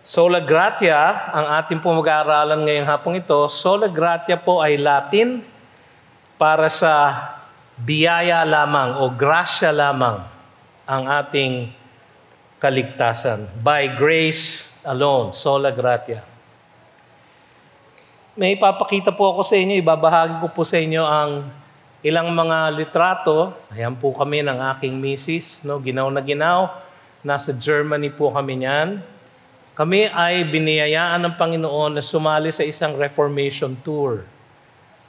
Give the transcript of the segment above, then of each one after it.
Sola Gratia, ang ating po mag-aaralan ngayong hapong ito. Sola Gratia po ay Latin para sa biyaya lamang o grasya lamang ang ating kaligtasan. By grace alone, Sola Gratia. May ipapakita po ako sa inyo, ibabahagi ko po sa inyo ang ilang mga litrato. Ayan po kami ng aking misis, no? Ginaw na ginaw. Nasa Germany po kami niyan. Kami ay biniyayaan ng Panginoon na sumali sa isang Reformation tour.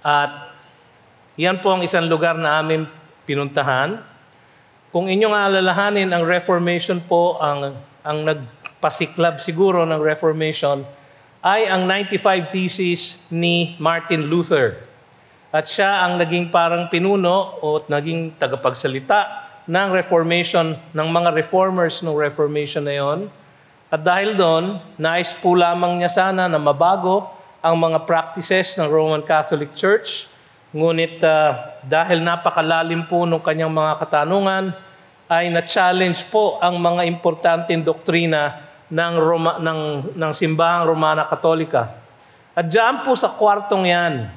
At yan po ang isang lugar na aming pinuntahan. Kung inyong alalahanin, ang Reformation po, ang nagpasiklab siguro ng Reformation, ay ang 95 Theses ni Martin Luther. At siya ang naging parang pinuno o naging tagapagsalita ng Reformation, ng mga reformers ng Reformation na yon. At dahil doon, nais po lamang niya sana na mabago ang mga practices ng Roman Catholic Church. Ngunit dahil napakalalim po ng kanyang mga katanungan, ay na-challenge po ang mga importanteng doktrina ng simbahang Romana Katolika. At diyan po sa kwartong yan,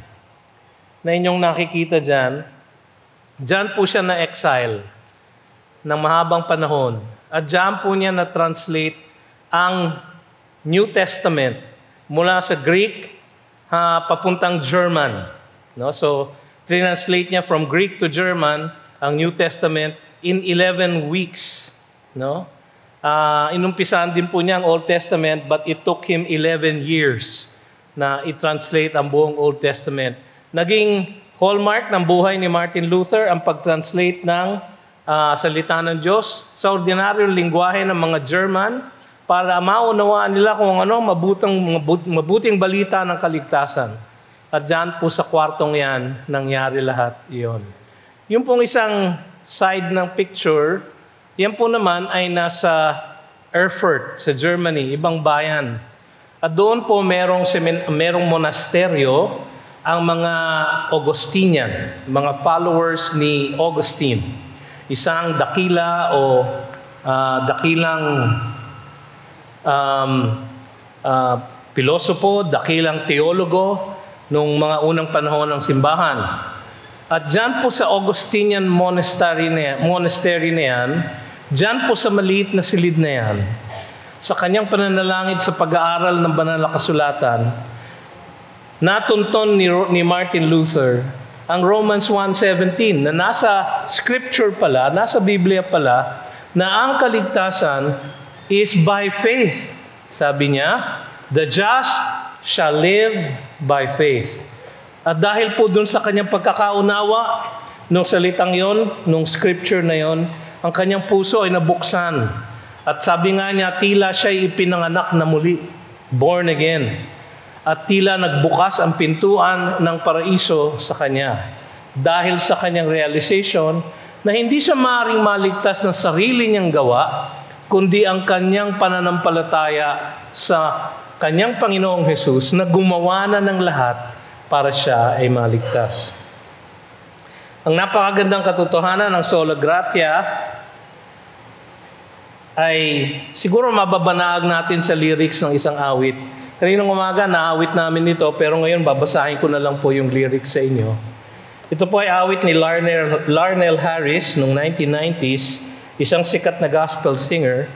na inyong nakikita diyan po siya na-exile ng mahabang panahon. At diyan po niya na-translate ang New Testament mula sa Greek papuntang German. No? So, translate niya from Greek to German ang New Testament in 11 weeks. No? Inumpisahan din po niya ang Old Testament, but it took him 11 years na i-translate ang buong Old Testament. Naging hallmark ng buhay ni Martin Luther ang pag-translate ng salita ng Diyos sa ordinaryong lingwahe ng mga German para maunawaan nila kung ano mabuting balita ng kaligtasan. At dyan po sa kwartong yan, nangyari lahat iyon. Yung pong isang side ng picture, yan po naman ay nasa Erfurt, sa Germany, ibang bayan. At doon po merong monasteryo ang mga Augustinian, mga followers ni Augustine. Isang dakila o dakilang pilosopo, dakilang teologo nung mga unang panahon ng simbahan. At dyan po sa Augustinian monastery na yan, dyan po sa maliit na silid na yan, sa kanyang pananalangin sa pag-aaral ng banal na kasulatan, natunton ni Martin Luther ang Romans 1:17 na nasa scripture pala, nasa Biblia pala, na ang kaligtasan is by faith. Sabi niya, the just shall live by faith. At dahil po dun sa kanyang pagkakaunawa nung salitang yon, nung scripture na yon, ang kanyang puso ay nabuksan. At sabi nga niya, tila siya'y ipinanganak na muli, born again. At tila nagbukas ang pintuan ng paraiso sa kanya. Dahil sa kanyang realization na hindi siya maaaring maligtas ng sarili niyang gawa, kundi ang kanyang pananampalataya sa kanyang Panginoong Hesus na gumawa na ng lahat para siya ay maligtas. Ang napakagandang katotohanan ng Sola Gratia ay siguro mababanaag natin sa lyrics ng isang awit. Kaninang umaga, naawit namin ito, pero ngayon babasahin ko na lang po yung lyrics sa inyo. Ito po ay awit ni Larnell Harris noong 1990s, isang sikat na gospel singer.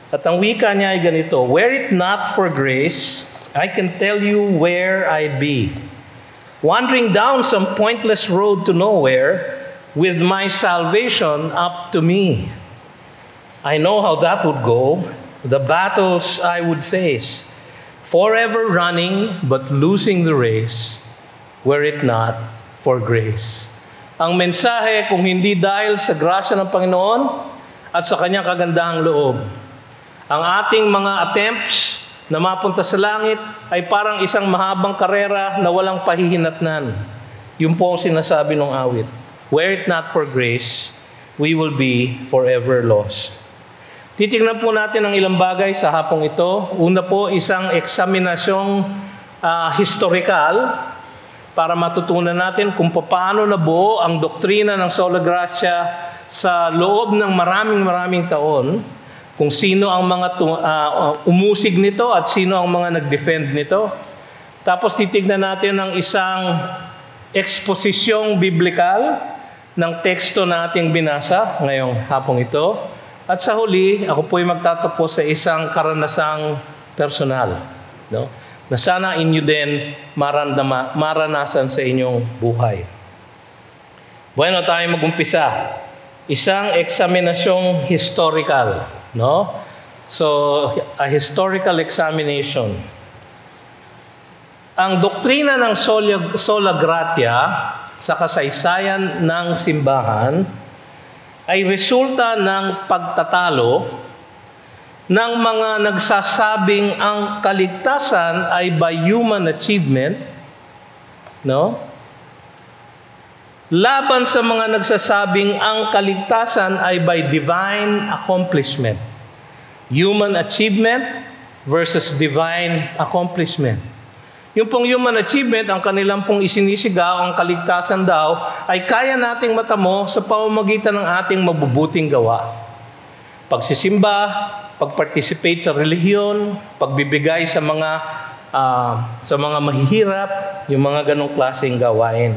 At ang wika niya ay ganito, were it not for grace, I can tell you where I'd be. Wandering down some pointless road to nowhere, with my salvation up to me. I know how that would go, the battles I would face. Forever running, but losing the race, were it not for grace. Ang mensahe, kung hindi dahil sa grasya ng Panginoon, at sa kanyang kagandahang loob. Ang ating mga attempts na mapunta sa langit ay parang isang mahabang karera na walang pahihinatnan. Yun po ang sinasabi ng awit. Were it not for grace, we will be forever lost. Titignan po natin ang ilang bagay sa hapong ito. Una po, isang eksaminasyong historical para matutunan natin kung paano nabuo ang doktrina ng Sola Gratia sa loob ng maraming taon. kung sino ang mga umusig nito at sino ang mga nag-defend nito. Tapos titignan natin ang isang eksposisyong biblikal ng teksto na ating binasa ngayong hapong ito. At sa huli, ako po'y magtatapos sa isang karanasang personal, no? Na sana inyo din maranasan sa inyong buhay. Bueno, tayo mag-umpisa. Isang eksaminasyong historical, no? So, a historical examination. Ang doktrina ng sola gratia sa kasaysayan ng simbahan ay resulta ng pagtatalo ng mga nagsasabing ang kaligtasan ay by human achievement, no? Laban sa mga nagsasabing ang kaligtasan ay by divine accomplishment. Human achievement versus divine accomplishment. Yung pong human achievement, ang kanilang pong isinisigaw, ang kaligtasan daw, ay kaya nating matamo sa pamamagitan ng ating mabubuting gawa. Pagsisimba, pag-participate sa relihiyon, pagbibigay sa mga mahihirap, yung mga ganong klaseng gawain.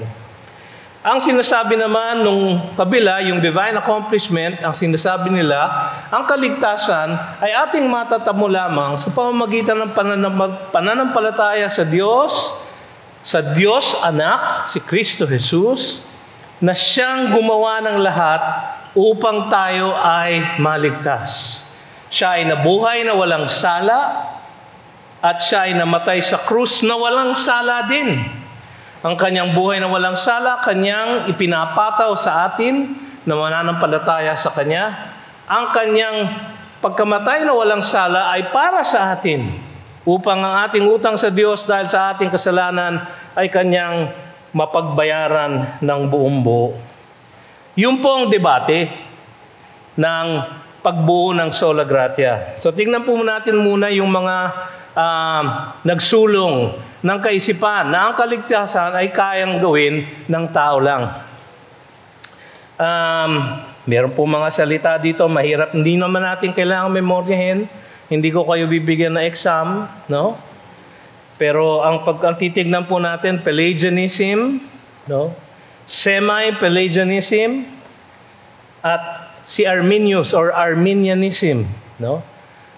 Ang sinasabi naman nung kabila, yung divine accomplishment, ang sinasabi nila, ang kaligtasan ay ating matatamo lamang sa pamamagitan ng pananampalataya sa Diyos Anak, si Kristo Jesus, na siyang gumawa ng lahat upang tayo ay maligtas. Siya ay nabuhay na walang sala at siya ay namatay sa krus na walang sala din. Ang kanyang buhay na walang sala, kanyang ipinapataw sa atin na mananampalataya sa kanya. Ang kanyang pagkamatay na walang sala ay para sa atin upang ang ating utang sa Diyos dahil sa ating kasalanan ay kanyang mapagbayaran ng buong buo. Yung pong debate ng pagbuo ng sola gratia. So tingnan po natin muna yung mga nagsulong ng kaisipan na ang kaligtasan ay kayang gawin ng tao lang. Meron po mga salita dito, mahirap, hindi naman natin kailangang memoryahin. Hindi ko kayo bibigyan ng exam, no? Pero ang titignan po natin, Pelagianism, no? Semi-Pelagianism, at si Arminius or Arminianism, no?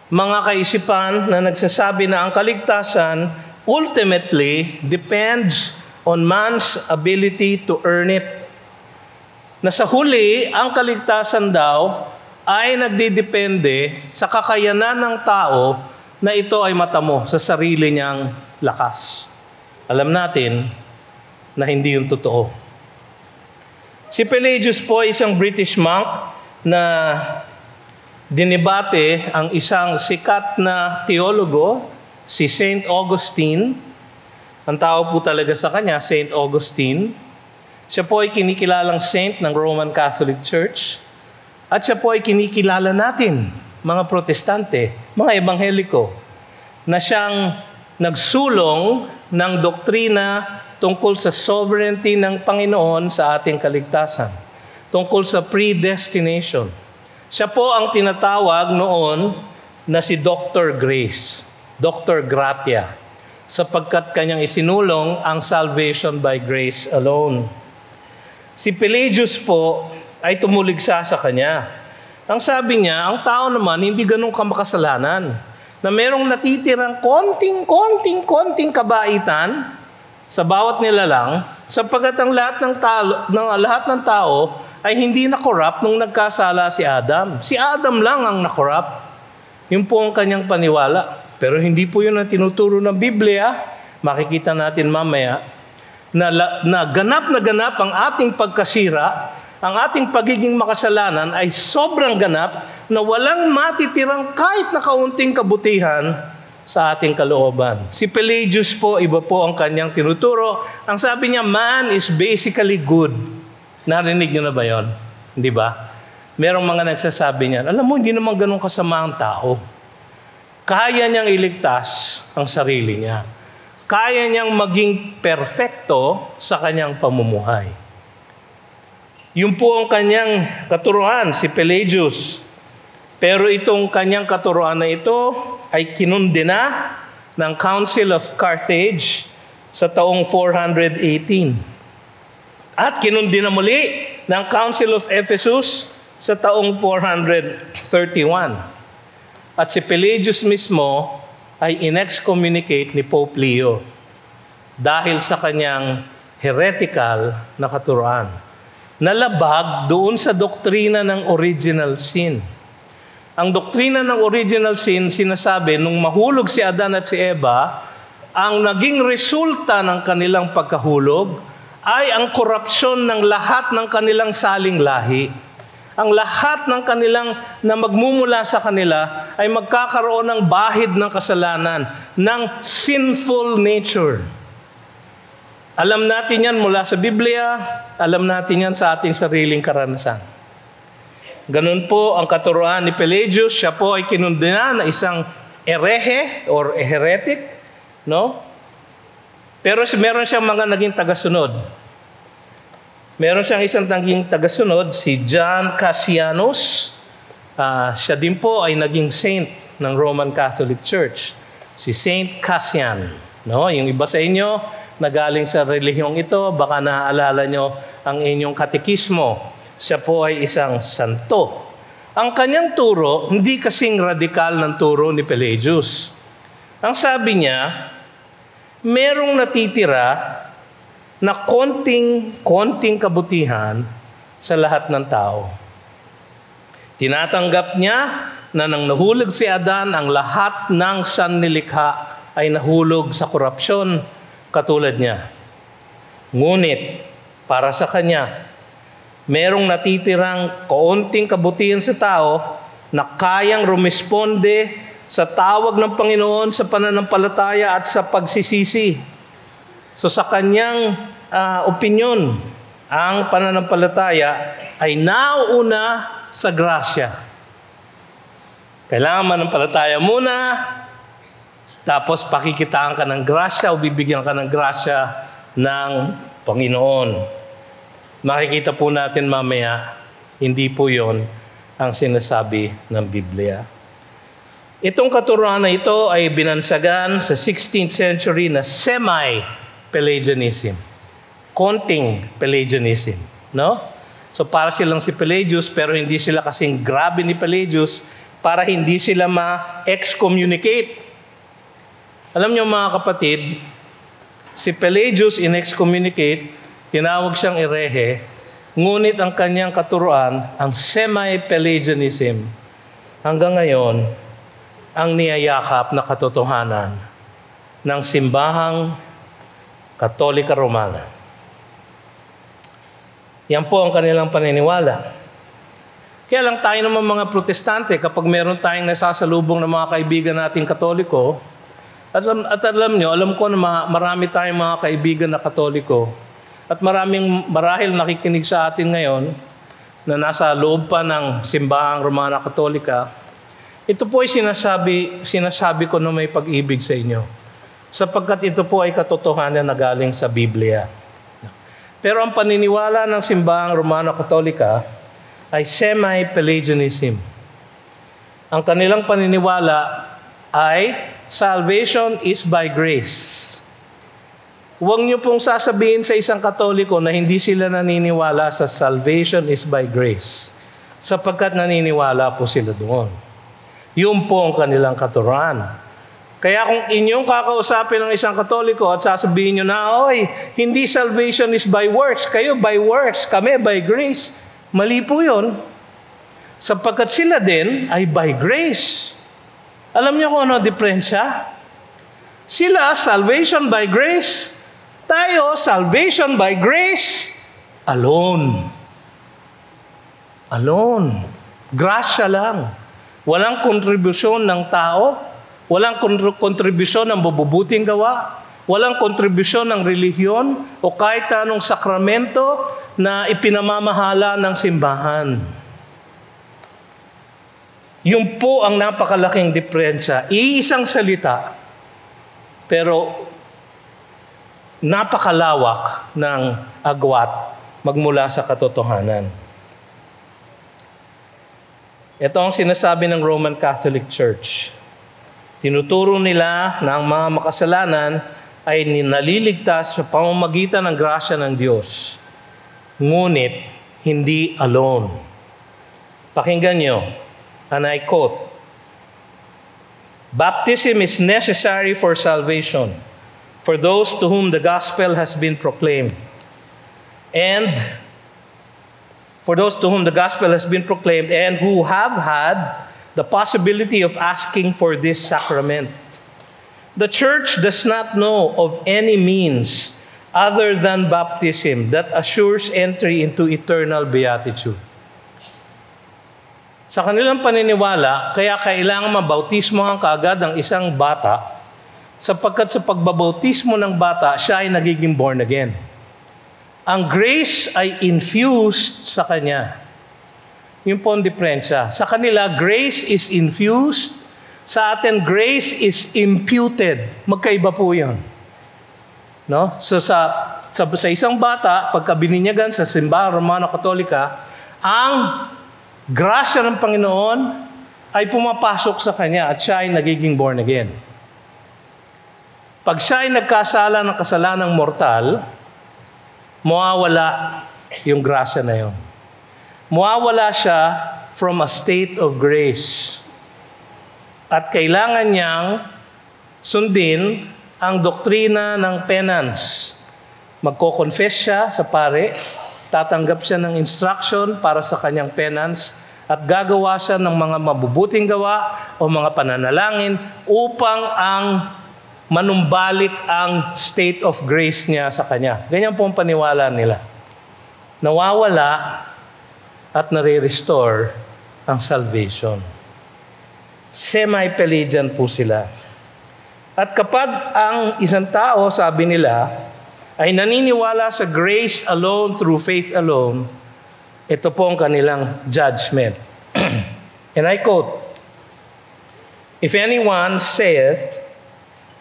Mga kaisipan na nagsasabi na ang kaligtasan ultimately depends on man's ability to earn it. Na sa huli, ang kaligtasan daw ay nagdidepende sa kakayanan ng tao na ito ay matamo sa sarili niyang lakas. Alam natin na hindi yung totoo. Si Pelagius po ay isang British monk na dinibate ang isang sikat na teologo, si Saint Augustine. Ang tao po talaga sa kanya, Saint Augustine. Siya po ay kinikilalang saint ng Roman Catholic Church. At siya po ay kinikilala natin, mga protestante, mga ebangheliko, na siyang nagsulong ng doktrina tungkol sa sovereignty ng Panginoon sa ating kaligtasan, tungkol sa predestination. Siya po ang tinatawag noon na si Dr. Grace, Dr. Gratia, sapagkat kanyang isinulong ang salvation by grace alone. Si Pelagius po ay tumuligsa sa kanya. Ang sabi niya, ang tao naman hindi ganun kamakasalanan, na merong natitirang konting kabaitan sa bawat nilalang, sapagkat ang lahat ng tao ay hindi na-corrupt nung nagkasala si Adam. Si Adam lang ang na-corrupt. Yun po ang kanyang paniwala. Pero hindi po yun ang tinuturo ng Biblia. Makikita natin mamaya na ganap ang ating pagkasira, ang ating pagiging makasalanan ay sobrang ganap na walang matitirang kahit na kaunting kabutihan sa ating kalooban. Si Pelagius po, iba po ang kanyang tinuturo. Ang sabi niya, man is basically good. Narinig niyo na ba yun? Hindi ba? Merong mga nagsasabi niyan, alam mo, hindi naman ganun kasama ang tao. Kaya niyang iligtas ang sarili niya. Kaya niyang maging perfecto sa kanyang pamumuhay. Yun po ang kanyang katuruan, si Pelagius. Pero itong kanyang katuruan na ito ay kinundena ng Council of Carthage sa taong 418. At kinundena muli ng Council of Ephesus sa taong 431. At si Pelagius mismo ay inexcommunicate ni Pope Leo dahil sa kanyang heretical na katuruan. Nalabag doon sa doktrina ng original sin. Ang doktrina ng original sin, sinasabi, nung mahulog si Adan at si Eva, ang naging resulta ng kanilang pagkahulog ay ang korupsyon ng lahat ng kanilang saling lahi. Ang lahat ng kanilang na magmumula sa kanila ay magkakaroon ng bahid ng kasalanan, ng sinful nature. Alam natin yan mula sa Biblia, alam natin yan sa ating sariling karanasan. Ganun po ang katuruan ni Pelagius. Siya po ay kinundena na isang herehe or heretic, no? Pero meron siyang mga naging tagasunod. Meron siyang isang naging tagasunod, si John Cassianus. Siya din po ay naging saint ng Roman Catholic Church. Si Saint Cassian, no? Yung iba sa inyo na galing sa relihiyong ito, baka naaalala nyo ang inyong katekismo. Siya po ay isang santo. Ang kanyang turo, hindi kasing radikal ng turo ni Pelagius. Ang sabi niya, merong natitira na konting kabutihan sa lahat ng tao. Tinatanggap niya na nang nahulog si Adan, ang lahat ng sannilikha ay nahulog sa korupsyon katulad niya. Ngunit, para sa kanya, merong natitirang kaunting kabutihan sa tao na kayang rumisponde sa tawag ng Panginoon sa pananampalataya at sa pagsisisi. So sa kanyang opinyon, ang pananampalataya ay nauuna sa grasya. Kailangan manampalataya muna, tapos pakikitaan ka ng grasya o bibigyan ka ng grasya ng Panginoon. Makikita po natin mamaya, hindi po yon ang sinasabi ng Biblia. Itong katuruan na ito ay binansagan sa 16th century na semi-Pelagianism. Konting Pelagianism. No? So para silang si Pelagius, pero hindi sila kasing grabe ni Pelagius para hindi sila ma-excommunicate. Alam niyo mga kapatid, si Pelagius in-excommunicate, tinawag siyang herehe, ngunit ang kanyang katuruan, ang semi-Pelagianism, hanggang ngayon, ang niyayakap na katotohanan ng simbahang Katolika Romana. Yan po ang kanilang paniniwala. Kaya lang tayo naman mga protestante, kapag meron tayong nasasalubong ng mga kaibigan nating Katoliko, at alam nyo, alam ko na marami tayong mga kaibigan na Katoliko, at marahil nakikinig sa atin ngayon na nasa loob pa ng simbahang Romana Katolika, ito po ay sinasabi ko na may pag-ibig sa inyo. Sapagkat ito po ay katotohanan na galing sa Biblia. Pero ang paniniwala ng simbahang Romana Katolika ay semi-Pelagianism. Ang kanilang paniniwala ay salvation is by grace. Huwag niyo pong sasabihin sa isang Katoliko na hindi sila naniniwala sa salvation is by grace, sapagkat naniniwala po sila doon. Yun po ang kanilang katuruan. Kaya kung inyong kakausapin ng isang Katoliko at sasabihin niyo na, oy, hindi salvation is by works, kayo by works, kami by grace, mali po yun. Sapagkat sila din ay by grace. Alam niyo kung ano diferensya? Sila, salvation by grace. Tayo, salvation by grace alone. Alone. Grasya lang. Walang kontribusyon ng tao. Walang kontribusyon ng mabubuting gawa. Walang kontribusyon ng relihiyon o kahit anong sakramento na ipinamamahala ng simbahan. Yun po ang napakalaking diferensya. Iisang salita, pero napakalawak ng agwat magmula sa katotohanan. Ito ang sinasabi ng Roman Catholic Church. Tinuturo nila na ang mga makasalanan ay naliligtas sa pamamagitan ng grasya ng Diyos. Ngunit, hindi alone. Pakinggan nyo, and I quote, "Baptism is necessary for salvation, for those to whom the gospel has been proclaimed. And for those to whom the gospel has been proclaimed and who have had the possibility of asking for this sacrament. The church does not know of any means other than baptism that assures entry into eternal beatitude." Sa kanilang paniniwala, kaya kailangan mabautismohan kaagad ang isang bata sapagkat sa pagbabautismo ng bata, siya ay nagiging born again. Ang grace ay infused sa kanya. Yung po ang diferensya. Sa kanila, grace is infused. Sa atin, grace is imputed. Magkaiba po yun. No? So sa isang bata, pagka bininyagan sa simbahan Romano-Katolika, ang grasya ng Panginoon ay pumapasok sa kanya at siya ay nagiging born again. Pag siya ay nagkasala ng kasalanang mortal, mawawala yung grasya na yun. Mawawala siya from a state of grace. At kailangan niyang sundin ang doktrina ng penance. Magko-confess siya sa pare, tatanggap siya ng instruction para sa kanyang penance, at gagawa siya ng mga mabubuting gawa o mga pananalangin upang ang manumbalik ang state of grace niya sa kanya. Ganyan po ang paniwala nila. Nawawala at nare-restore ang salvation. Semi-Pelagian po sila. At kapag ang isang tao, sabi nila, ay naniniwala sa grace alone, through faith alone, ito po ang kanilang judgment. And I quote, "If anyone saith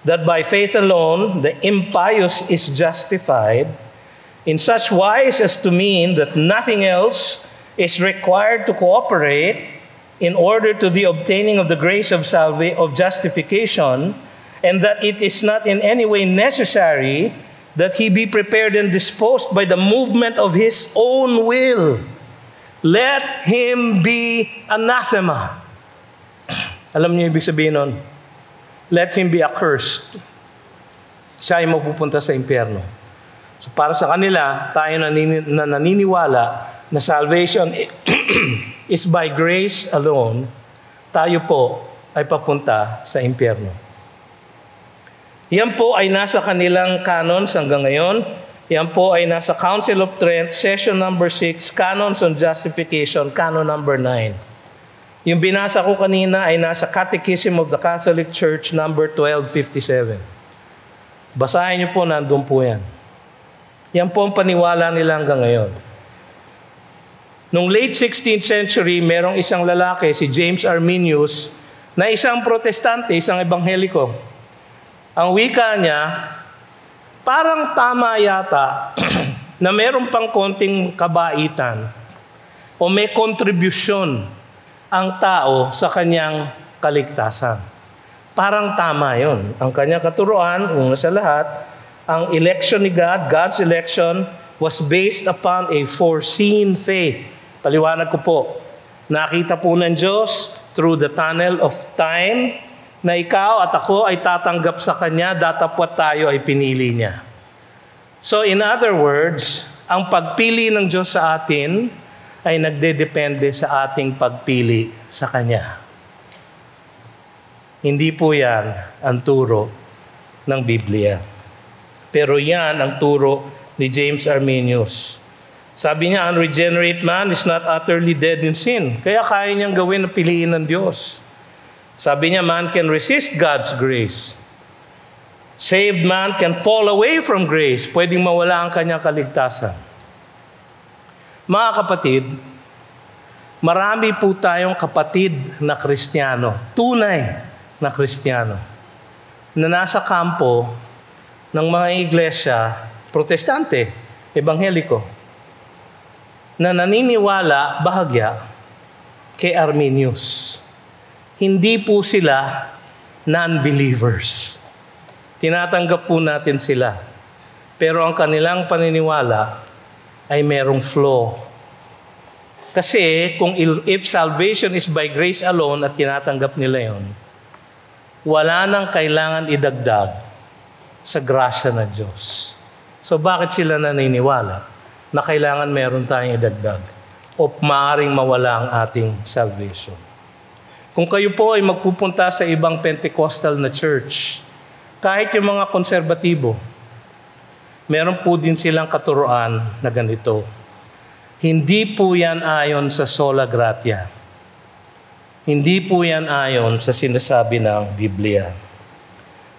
that by faith alone the impious is justified, in such wise as to mean that nothing else is required to cooperate in order to the obtaining of the grace of justification, and that it is not in any way necessary that he be prepared and disposed by the movement of his own will, let him be anathema." Alam niyo ibig sabihin nun? Let him be accursed. Siya ay mapupunta sa impyerno. So para sa kanila, tayo na naniniwala na salvation is by grace alone, tayo po ay papunta sa impyerno. Yan po ay nasa kanilang canons hanggang ngayon. Yan po ay nasa Council of Trent, Session number 6, Canons on Justification, Canon number 9. Yung binasa ko kanina ay nasa Catechism of the Catholic Church, number 1257. Basahin niyo po, nandun po yan. Yan po ang paniwala nila hanggang ngayon. Noong late 16th century, merong isang lalaki, si James Arminius, na isang protestante, isang ebangheliko. Ang wika niya, parang tama yata na meron pang konting kabaitan o may kontribusyon ang tao sa kanyang kaligtasan. Parang tama yon. Ang kanyang katuruan, una sa lahat, ang election ni God, God's election, was based upon a foreseen faith. Paliwanag ko po, nakita po ng Diyos through the tunnel of time na ikaw at ako ay tatanggap sa Kanya, datapwat tayo ay pinili niya. So in other words, ang pagpili ng Diyos sa atin ay nagdedepende sa ating pagpili sa Kanya. Hindi po yan ang turo ng Biblia. Pero yan ang turo ni James Arminius. Sabi niya, unregenerate man is not utterly dead in sin. Kaya kaya niyang gawin na piliin ng Diyos. Sabi niya, man can resist God's grace. Saved man can fall away from grace. Pwedeng mawala ang kanyang kaligtasan. Mga kapatid, marami po tayong kapatid na Kristiyano, tunay na Kristiyano, na nasa kampo ng mga iglesia, protestante, ebangheliko, na naniniwala bahagya kay Arminius. Hindi po sila non-believers. Tinatanggap po natin sila. Pero ang kanilang paniniwala ay merong flaw. Kasi kung if salvation is by grace alone at tinatanggap nila yon, wala nang kailangan idagdag sa grasya ng Diyos. So bakit sila naniniwala na kailangan meron tayong idagdag o maaaring mawala ang ating salvation? Kung kayo po ay magpupunta sa ibang Pentecostal na church, kahit yung mga konserbatibo, meron po din silang katuruan na ganito. Hindi po yan ayon sa sola gratia. Hindi po yan ayon sa sinasabi ng Biblia.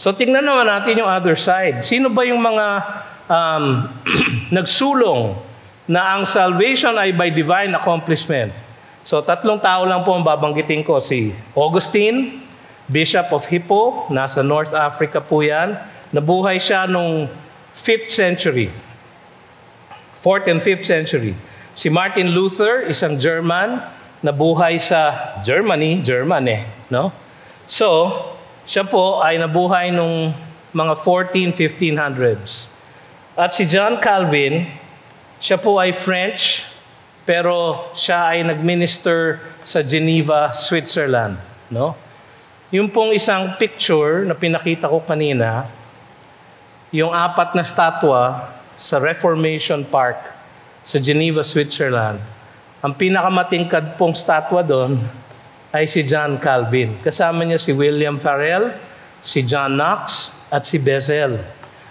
So tingnan naman natin yung other side. Sino ba yung mga nagsulong na ang salvation ay by divine accomplishment? So 3 tao lang po ang babanggitin ko. Si Augustine, Bishop of Hippo, nasa North Africa po yan. Nabuhay siya nung 5th century. 4th and 5th century. Si Martin Luther, isang German, nabuhay sa Germany, no? So, siya po ay nabuhay nung mga 1500s. At si John Calvin, siya po ay French, pero siya ay nagminister sa Geneva, Switzerland, no? Yung pong isang picture na pinakita ko kanina, yung 4 na statwa sa Reformation Park sa Geneva, Switzerland, ang pinakamatingkad pong statwa doon ay si John Calvin. Kasama niya si William Farel, si John Knox, at si Bessel.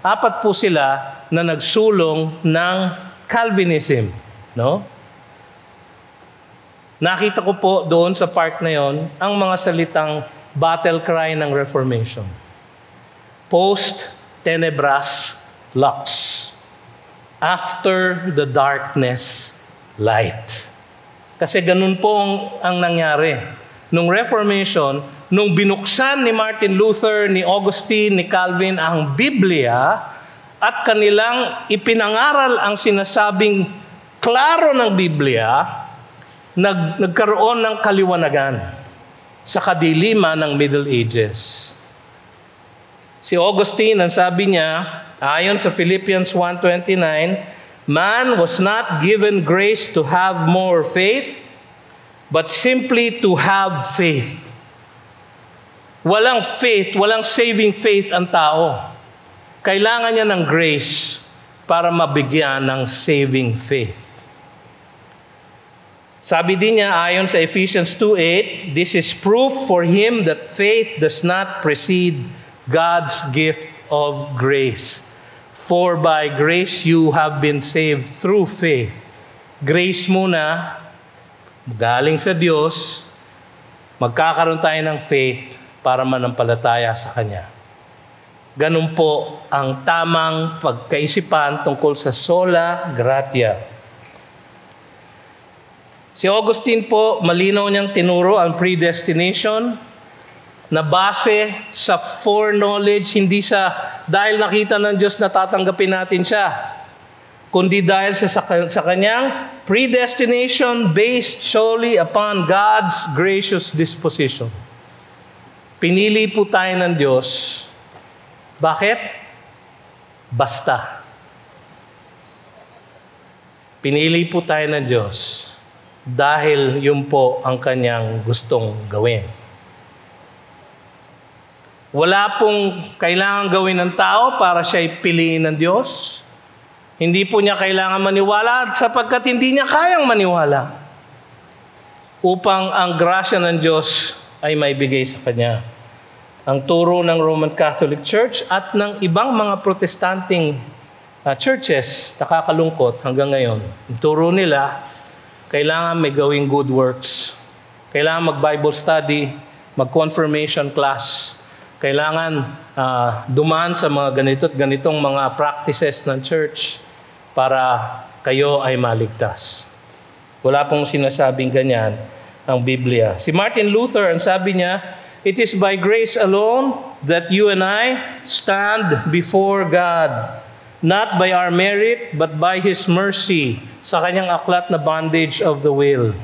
4 po sila na nagsulong ng Calvinism, no? Nakita ko po doon sa park na yon ang mga salitang battle cry ng Reformation. Post tenebras lux. After the darkness, light. Kasi ganun po ang nangyari. Nung Reformation, nung binuksan ni Martin Luther, ni Augustine, ni Calvin ang Biblia at kanilang ipinangaral ang sinasabing klaro ng Biblia, nagkaroon ng kaliwanagan sa kadiliman ng Middle Ages. Si Augustine, ang sabi niya, ayon sa Philippians 1:29, man was not given grace to have more faith, but simply to have faith. Walang faith, walang saving faith ang tao. Kailangan niya ng grace para mabigyan ng saving faith. Sabi din niya, ayon sa Ephesians 2:8, this is proof for him that faith does not precede God's gift of grace. For by grace you have been saved through faith. Grace muna, galing sa Diyos, magkakaroon tayo ng faith para manampalataya sa Kanya. Ganun po ang tamang pagkaisipan tungkol sa sola gratia. Si Augustine po, malinaw niyang tinuro ang predestination na base sa foreknowledge, hindi sa dahil nakita ng Diyos na tatanggapin natin siya, kundi dahil sa kanyang predestination based solely upon God's gracious disposition. Pinili po tayo ng Diyos. Bakit? Basta. Pinili po tayo ng Diyos dahil yun po ang kanyang gustong gawin. Wala pong kailangan gawin ng tao para siya'y piliin ng Diyos. Hindi po niya kailangan maniwala sapagkat hindi niya kayang maniwala upang ang grasya ng Diyos ay maibigay sa Kanya. Ang turo ng Roman Catholic Church at ng ibang mga protestanting churches, nakakalungkot hanggang ngayon. Ang turo nila, kailangan may gawing good works. Kailangan mag-Bible study, mag-confirmation class. Kailangan dumaan sa mga ganito at ganitong mga practices ng church para kayo ay maligtas. Wala pong sinasabing ganyan ang Biblia. Si Martin Luther, ang sabi niya, it is by grace alone that you and I stand before God, not by our merit, but by His mercy, sa kanyang aklat na Bondage of the Will.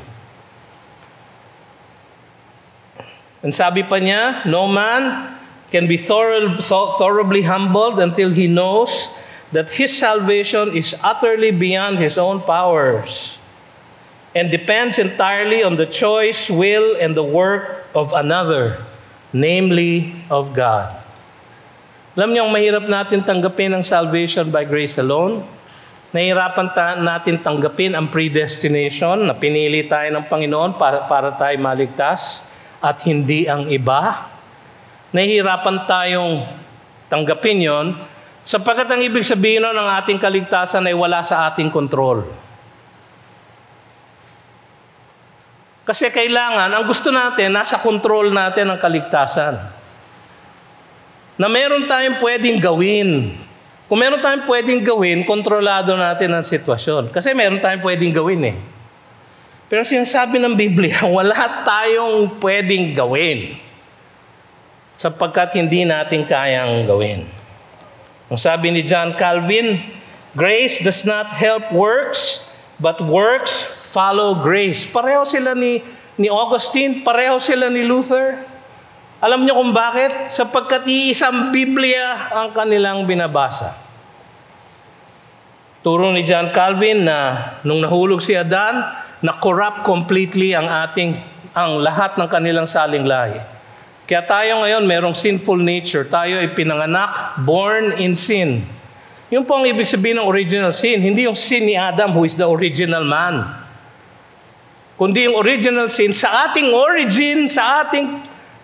And sabi pa niya, no man can be thoroughly humbled until he knows that his salvation is utterly beyond his own powers and depends entirely on the choice, will, and the work of another, namely of God. Alam niyo, mahirap natin tanggapin ang salvation by grace alone. Nahihirapan natin tanggapin ang predestination na pinili tayo ng Panginoon para tayo maligtas at hindi ang iba. Nahihirapan tayong tanggapin yon sapagkat ang ibig sabihin nun ng ating kaligtasan ay wala sa ating kontrol. Kasi kailangan, ang gusto natin, nasa kontrol natin ang kaligtasan. Na meron tayong pwedeng gawin. Kung meron tayong pwedeng gawin, kontrolado natin ang sitwasyon. Kasi meron tayong pwedeng gawin eh. Pero sinasabi ng Biblia, wala tayong pwedeng gawin sapagkat hindi natin kayang gawin. Ang sabi ni John Calvin, grace does not help works, but works follow grace. Pareho sila ni Augustine, pareho sila ni Luther. Alam niyo kung bakit? Sapagkat iisang Biblia ang kanilang binabasa. Turo ni John Calvin na nung nahulog si Adan, na-corrupt completely ang lahat ng kanilang saling-lahi. Kaya tayo ngayon merong sinful nature. Tayo ay pinanganak, born in sin. Yun po ang ibig sabihin ng original sin. Hindi yung sin ni Adam who is the original man. Kundi yung original sin sa ating origin, sa ating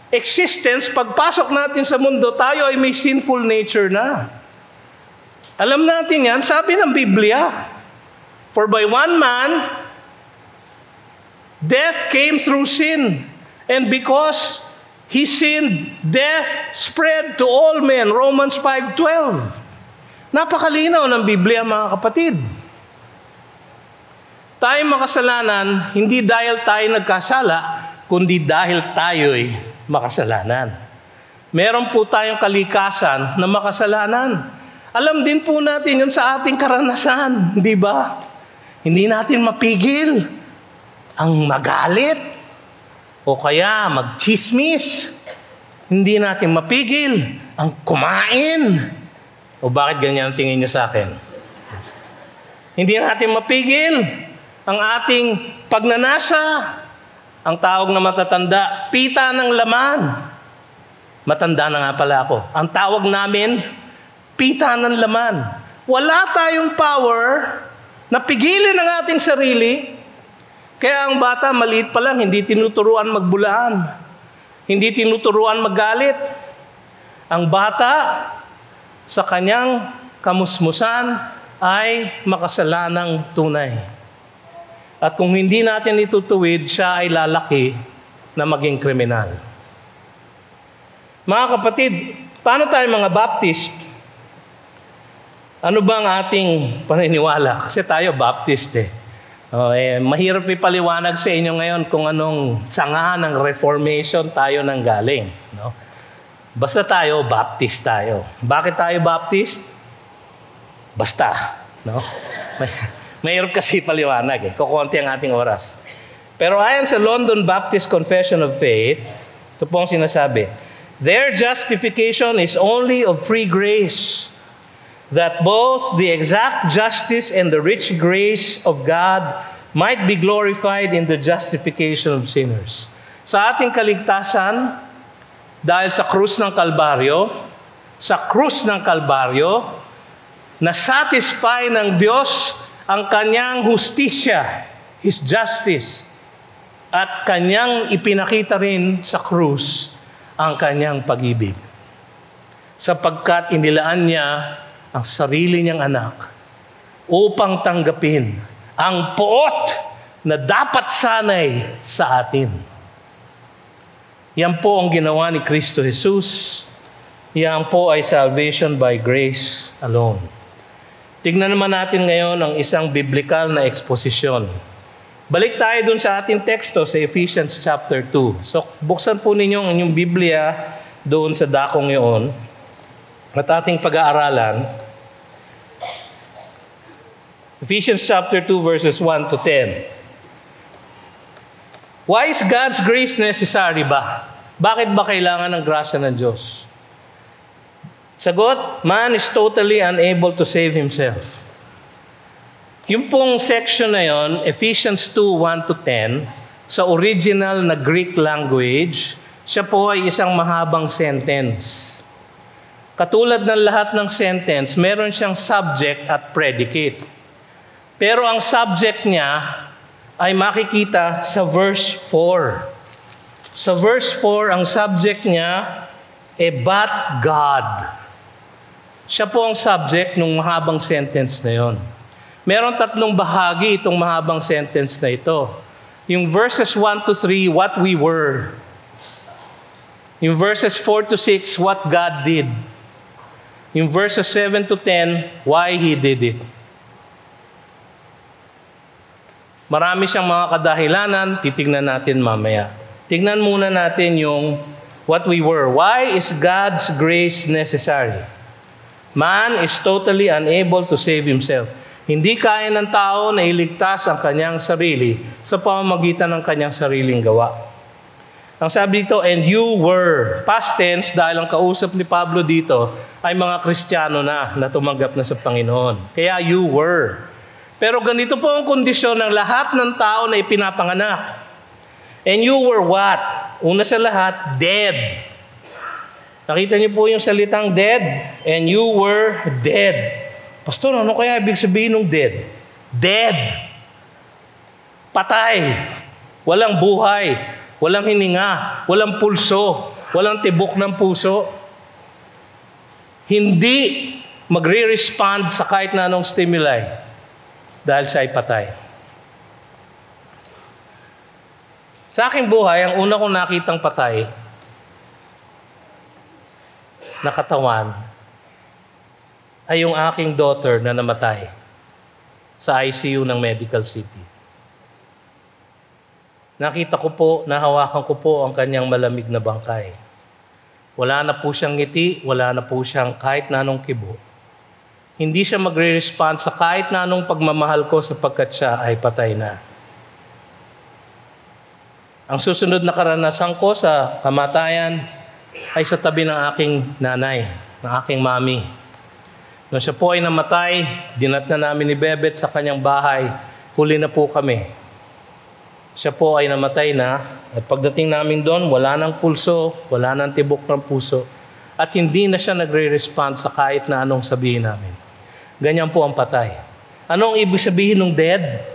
existence, pagpasok natin sa mundo, tayo ay may sinful nature na. Alam natin yan, sabi ng Biblia, for by one man, death came through sin. And because he sinned, death spread to all men. Romans 5:12. Napakalinaw ng Biblia, mga kapatid. Tayo makasalanan, hindi dahil tayo nagkasala, kundi dahil tayo'y makasalanan. Meron po tayong kalikasan na makasalanan. Alam din po natin yun sa ating karanasan, di ba? Hindi natin mapigil ang magalit o kaya magchismis. Hindi natin mapigil ang kumain. O bakit ganyan ang tingin niyo sa akin? Hindi natin mapigil ang ating pagnanasa. Ang tawag na matatanda, pita ng laman. Matanda na nga pala ako. Ang tawag namin, pita ng laman. Wala tayong power na pigilin ang ating sarili. Kaya ang bata, maliit pa lang, hindi tinuturuan magbulaan. Hindi tinuturuan maggalit. Ang bata, sa kanyang kamusmusan, ay makasalanang tunay. At kung hindi natin itutuwid, siya ay lalaki na maging kriminal. Mga kapatid, paano tayo mga Baptist? Ano ba ang ating paniniwala? Kasi tayo Baptist eh. Mahirap ipaliwanag sa inyo ngayon kung anong sanga ng Reformation tayo nanggaling. No? Basta tayo, Baptist tayo. Bakit tayo Baptist? Basta. No? Mahirap kasi paliwanag eh. Kukunti ang ating oras. Pero ayon sa London Baptist Confession of Faith, ito pong sinasabi, their justification is only of free grace, that both the exact justice and the rich grace of God might be glorified in the justification of sinners. Sa ating kaligtasan, dahil sa krus ng Kalbaryo, na-satisfy ng Diyos ang kanyang hustisya, His justice, at kanyang ipinakita rin sa krus ang kanyang pag-ibig. Sapagkat inilaan niya ang sarili niyang anak upang tanggapin ang poot na dapat sanay sa atin. Yan po ang ginawa ni Kristo Jesus. Yan po ay salvation by grace alone. Tignan naman natin ngayon ang isang biblical na eksposisyon. Balik tayo dun sa ating teksto sa Ephesians chapter 2. So, buksan po ninyo ang inyong Biblia doon sa dakong yun at ating pag-aaralan. Ephesians chapter 2 verses 1 to 10. Why is God's grace necessary ba? Bakit ba kailangan ng grasya ng Diyos? Sagot, man is totally unable to save himself. Yung pong section na yon, Ephesians 2, 1 to 10, sa original na Greek language, siya po ay isang mahabang sentence. Katulad ng lahat ng sentence, meron siyang subject at predicate. Pero ang subject niya ay makikita sa verse 4. Sa verse 4, ang subject niya but God. Siya po ang subject ng mahabang sentence na yon. Meron tatlong bahagi itong mahabang sentence na ito. Yung verses 1 to 3, what we were. Yung verses 4 to 6, what God did. Yung verses 7 to 10, why He did it. Marami siyang mga kadahilanan, titignan natin mamaya. Tignan muna natin yung what we were. Why is God's grace necessary? Man is totally unable to save himself. Hindi kaya ng tao na iligtas ang kanyang sarili sa pamamagitan ng kanyang sariling gawa. Ang sabi dito, and you were, past tense, dahil ang kausap ni Pablo dito ay mga Kristiyano na tumanggap na sa Panginoon. Kaya you were. Pero ganito po ang kondisyon ng lahat ng tao na ipinapanganak. And you were what? Una sa lahat, dead. Nakita niyo po yung salitang dead? And you were dead. Pastor, ano kaya ibig sabihin ng dead? Dead. Patay. Walang buhay. Walang hininga, walang pulso, walang tibok ng puso. Hindi magre-respond sa kahit na anong stimuli dahil siya ay patay. Sa aking buhay, ang una kong nakitang patay na katawan ay yung aking daughter na namatay sa ICU ng Medical City. Nakita ko po, nahawakan ko po ang kanyang malamig na bangkay. Wala na po siyang ngiti, wala na po siyang kahit na anong kibo. Hindi siya magre-respond sa kahit na anong pagmamahal ko sapagkat siya ay patay na. Ang susunod na karanasan ko sa kamatayan ay sa tabi ng aking nanay, ng aking mami. Nung siya po ay namatay, dinat na namin ni Bebet sa kanyang bahay, huli na po kami. Siya po ay namatay na at pagdating namin doon, wala nang pulso, wala nang tibok ng puso at hindi na siya nagre-respond sa kahit na anong sabihin namin. Ganyan po ang patay. Anong ibig sabihin ng dead?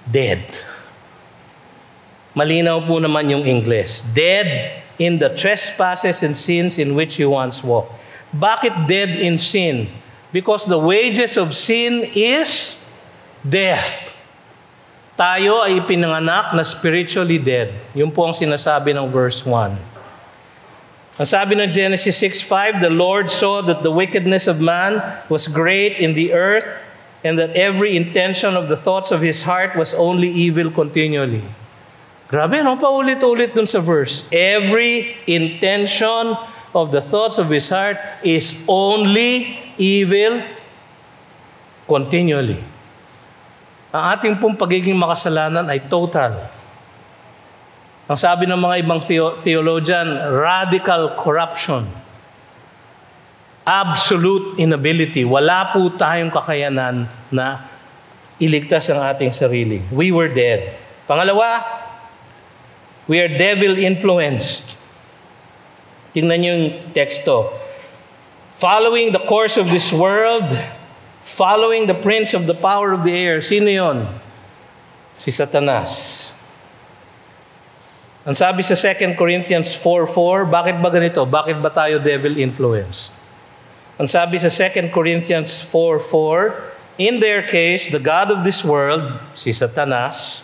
Dead. Malinaw po naman yung English. Dead in the trespasses and sins in which you once walked. Bakit dead in sin? Because the wages of sin is death. Tayo ay ipinanganak na spiritually dead. Yun po ang sinasabi ng verse 1. Ang sabi ng Genesis 6:5, the Lord saw that the wickedness of man was great in the earth and that every intention of the thoughts of his heart was only evil continually. Grabe, no? Paulit-ulit dun sa verse. Every intention of the thoughts of his heart is only evil continually. Ang ating pong pagiging makasalanan ay total. Ang sabi ng mga ibang theologian, radical corruption. Absolute inability. Wala po tayong kakayanan na iligtas ang ating sarili. We were dead. Pangalawa, we are devil-influenced. Tingnan niyo yung teksto. Following the course of this world, following the prince of the power of the air. Sino yon? Si Satanas. Ang sabi sa 2 Corinthians 4:4, bakit ba ganito? Bakit ba tayo devil-influenced? Ang sabi sa 2 Corinthians 4:4, in their case, the God of this world, si Satanas,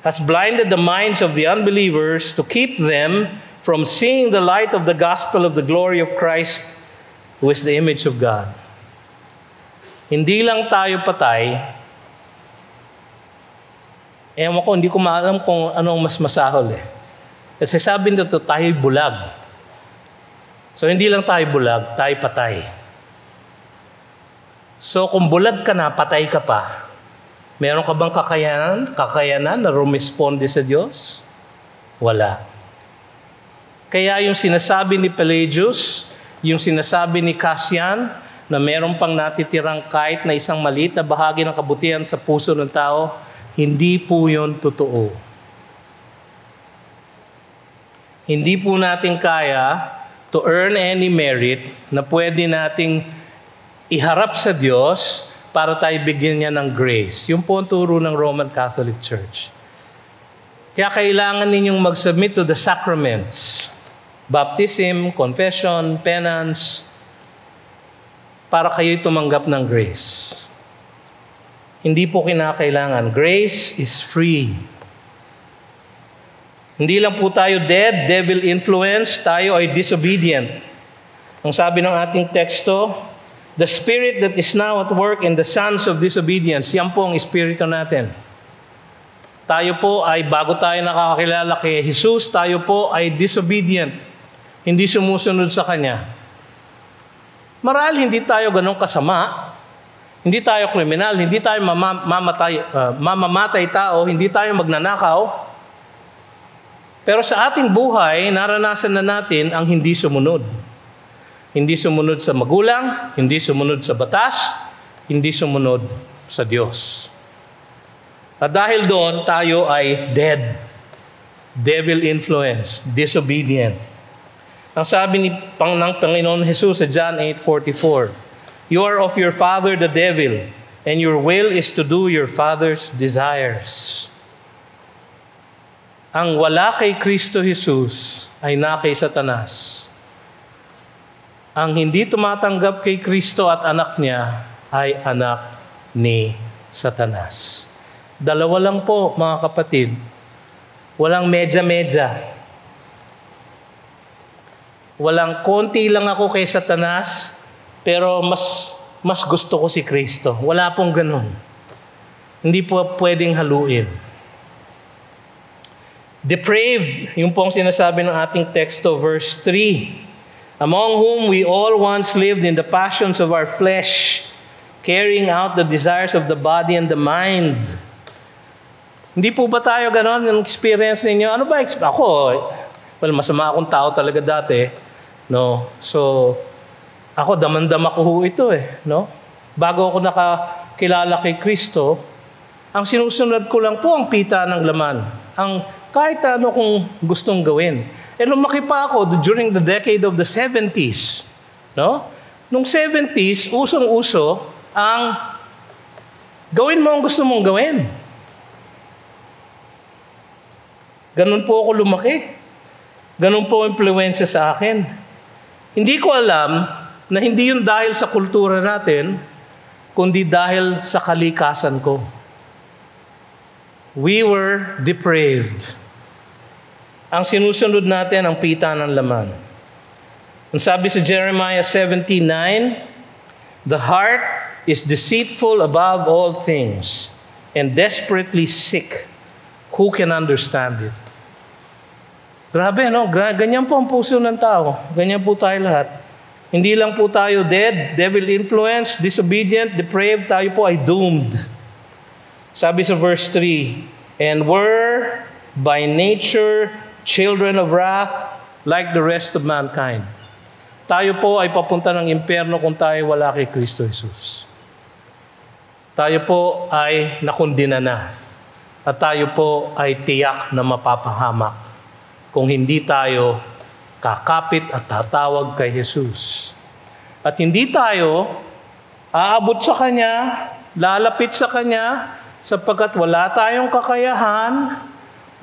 has blinded the minds of the unbelievers to keep them from seeing the light of the gospel of the glory of Christ, who is the image of God. Hindi lang tayo patay. Ewan ko, hindi ko maalam kung anong mas masahol eh. Kasi sabi nito, tayo bulag. So hindi lang tayo bulag, tayo patay. So kung bulag ka na, patay ka pa, meron ka bang kakayanan na rumisponde sa Diyos? Wala. Kaya yung sinasabi ni Pelagius, yung sinasabi ni Cassian, na meron pang natitirang kahit na isang maliit na bahagi ng kabutihan sa puso ng tao, hindi po yun totoo. Hindi po natin kaya to earn any merit na pwede nating iharap sa Diyos para tayo bigyan niya ng grace. Yung po ang turo ng Roman Catholic Church. Kaya kailangan ninyong mag-submit to the sacraments. Baptism, confession, penance, para kayo'y tumanggap ng grace. Hindi po kinakailangan. Grace is free. Hindi lang po tayo dead, devil influence, tayo ay disobedient. Ang sabi ng ating teksto, the spirit that is now at work in the sons of disobedience, yan po ang espiritu natin. Tayo po ay, bago tayo nakakakilala kay Jesus, tayo po ay disobedient. Hindi sumusunod sa Kanya. Marahil hindi tayo ganun kasama, hindi tayo kriminal, hindi tayo mamamatay tao, hindi tayo magnanakaw. Pero sa ating buhay, naranasan na natin ang hindi sumunod. Hindi sumunod sa magulang, hindi sumunod sa batas, hindi sumunod sa Diyos. At dahil doon, tayo ay dead. Devil influence, disobedient. Ang sabi ng Panginoon Jesus sa John 8:44, "You are of your father the devil, and your will is to do your father's desires." Ang wala kay Kristo Jesus ay na kay Satanas. Ang hindi tumatanggap kay Kristo at anak niya ay anak ni Satanas. Dalawa lang po, mga kapatid. Walang medya-medya. Walang konti lang ako kay Satanas, pero mas gusto ko si Kristo. Wala pong ganun. Hindi po pwedeng haluin. Depraved, yung pong sinasabi ng ating teksto, verse 3. Among whom we all once lived in the passions of our flesh, carrying out the desires of the body and the mind. Hindi po ba tayo ganon yung experience ninyo? Ano ba? Masama akong tao talaga dati. No? So, ako, damandam ako ito no? Bago ako nakakilala kay Kristo, ang sinusunod ko lang po ang pita ng laman. Kahit ano kung gustong gawin. Lumaki pa ako during the decade of the 70s. No? Nung 70s, usong-uso ang gawin mo ang gusto mong gawin. Ganun po ako lumaki. Ganun po ang impluwensya sa akin. Hindi ko alam na hindi yun dahil sa kultura natin, kundi dahil sa kalikasan ko. We were depraved. Ang sinusunod natin ang pita ng laman. Ang sabi sa Jeremiah 17:9, "The heart is deceitful above all things and desperately sick. Who can understand it?" Grabe, no? Ganyan po ang puso ng tao. Ganyan po tayo lahat. Hindi lang po tayo dead, devil influence, disobedient, depraved, tayo po ay doomed. Sabi sa verse 3, "And were by nature children of wrath like the rest of mankind." Tayo po ay papunta ng impyerno kung tayo wala kay Kristo Jesus. Tayo po ay nakundina na. At tayo po ay tiyak na mapapahamak kung hindi tayo kakapit at tatawag kay Jesus. At hindi tayo aabot sa Kanya, lalapit sa Kanya, sapagkat wala tayong kakayahan,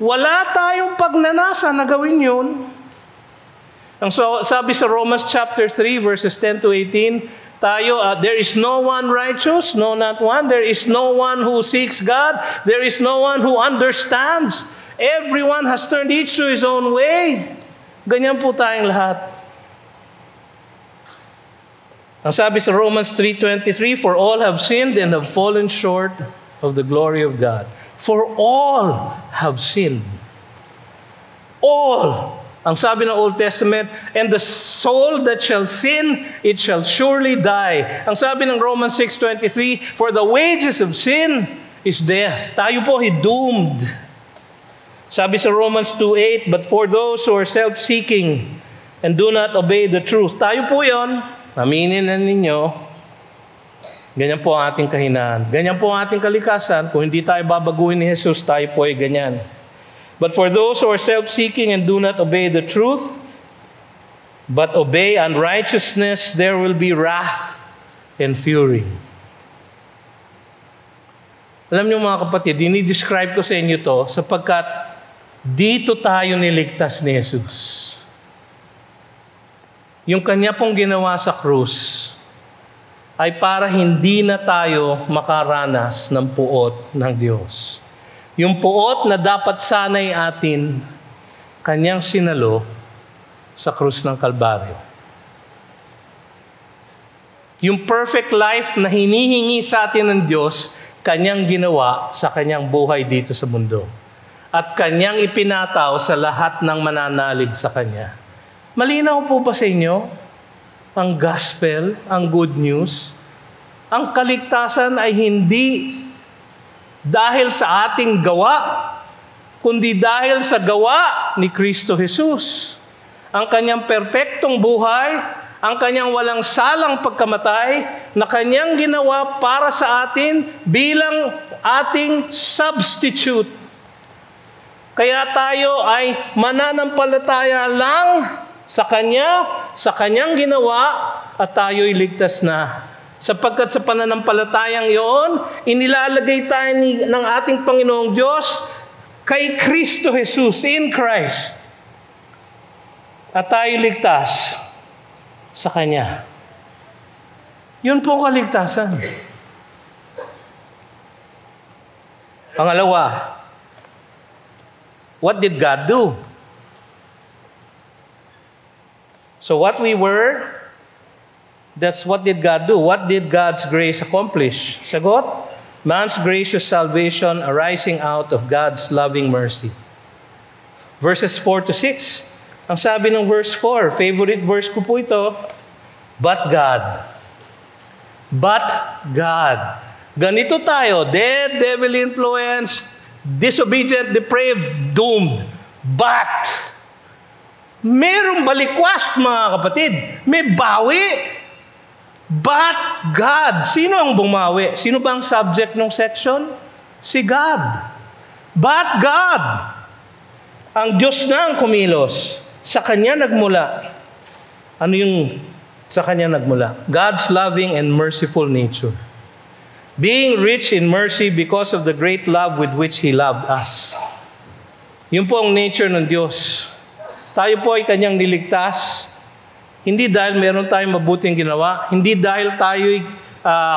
wala tayong pagnanasa na gawin yun. Ang sabi sa Romans chapter 3 verses 10 to 18, there is no one righteous, no not one. There is no one who seeks God. There is no one who understands. Everyone has turned each to his own way. Ganyan po tayong lahat. Ang sabi sa Romans 3:23, "For all have sinned and have fallen short of the glory of God." For all have sinned. All. Ang sabi ng Old Testament, "And the soul that shall sin, it shall surely die." Ang sabi ng Romans 6:23, "For the wages of sin is death." Tayo po ay doomed. Sabi sa Romans 2:8, but for those who are self-seeking and do not obey the truth. Tayo po yon. Aminin na ninyo. Ganyan po ang ating kahinaan. Ganyan po ang ating kalikasan. Kung hindi tayo babaguhin ni Jesus, tayo po ay ganyan. But for those who are self-seeking and do not obey the truth, but obey unrighteousness, there will be wrath and fury. Alam niyo mga kapatid, dinidescribe ko sa inyo to sapagkat dito tayo niligtas ni Jesus. Yung kanya pong ginawa sa krus ay para hindi na tayo makaranas ng puot ng Diyos. Yung puot na dapat sanay atin, kanyang sinalo sa krus ng Kalbaryo. Yung perfect life na hinihingi sa atin ng Diyos, kanyang ginawa sa kanyang buhay dito sa mundo. At kanyang ipinataw sa lahat ng mananalig sa kanya. Malinaw po ba sa inyo? Ang gospel, ang good news, ang kaligtasan ay hindi dahil sa ating gawa, kundi dahil sa gawa ni Kristo Jesus. Ang kanyang perpektong buhay, ang kanyang walang salang pagkamatay, na kanyang ginawa para sa atin bilang ating substitute. Kaya tayo ay mananampalataya lang sa Kanya, sa Kanyang ginawa, at tayo'y ligtas na. Sapagkat sa pananampalatayang iyon, inilalagay tayo ng ating Panginoong Diyos kay Kristo Jesus, in Christ. At tayo'y ligtas sa Kanya. Yun po ang kaligtasan. Pangalawa, what did God do? So what we were, that's what did God do? What did God's grace accomplish? Sagot, man's gracious salvation arising out of God's loving mercy. Verses 4-6. Ang sabi ng verse 4, favorite verse ko po ito, but God. But God. Ganito tayo, dead, devil-influenced, disobedient, depraved, doomed. But merong balikwas, mga kapatid. May bawi. But God. Sino ang bumawi? Sino ba ang subject ng section? Si God. But God. Ang Diyos na ang kumilos. Sa Kanya nagmula. Ano yung sa Kanya nagmula? God's loving and merciful nature. Being rich in mercy because of the great love with which He loved us. Yun po ang nature ng Diyos. Tayo po ay Kanyang niligtas, hindi dahil meron tayong mabuting ginawa, hindi dahil tayo'y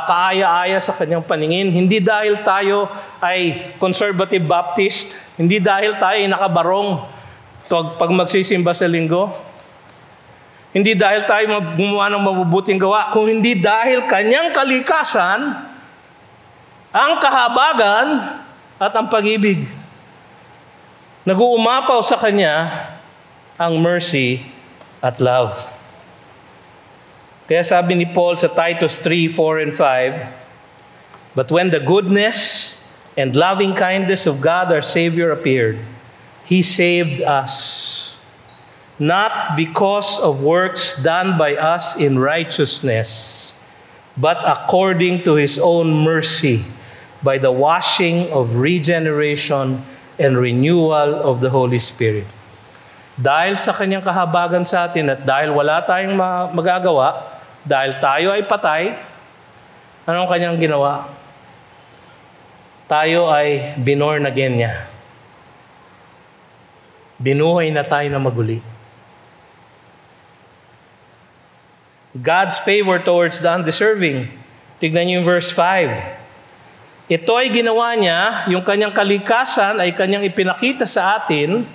kaaya-aya sa Kanyang paningin, hindi dahil tayo ay conservative Baptist, hindi dahil tayo ay nakabarong pag magsisimba sa linggo, hindi dahil tayo gumawa ng mabubuting gawa, kung hindi dahil Kanyang kalikasan, ang kahabagan at ang pag-ibig. Nag-uumapaw sa Kanya ang mercy at love. Kaya sabi ni Paul sa Titus 3:4 and 5, but when the goodness and loving kindness of God our Savior appeared, He saved us, not because of works done by us in righteousness, but according to His own mercy, by the washing of regeneration and renewal of the Holy Spirit. Dahil sa Kanyang kahabagan sa atin at dahil wala tayong magagawa, dahil tayo ay patay, anong Kanyang ginawa? Tayo ay binorn again niya. Binuhay na tayo na maguli. God's favor towards the undeserving. Tignan niyo yung verse 5. Ito ay ginawa niya, yung Kanyang kalikasan ay Kanyang ipinakita sa atin,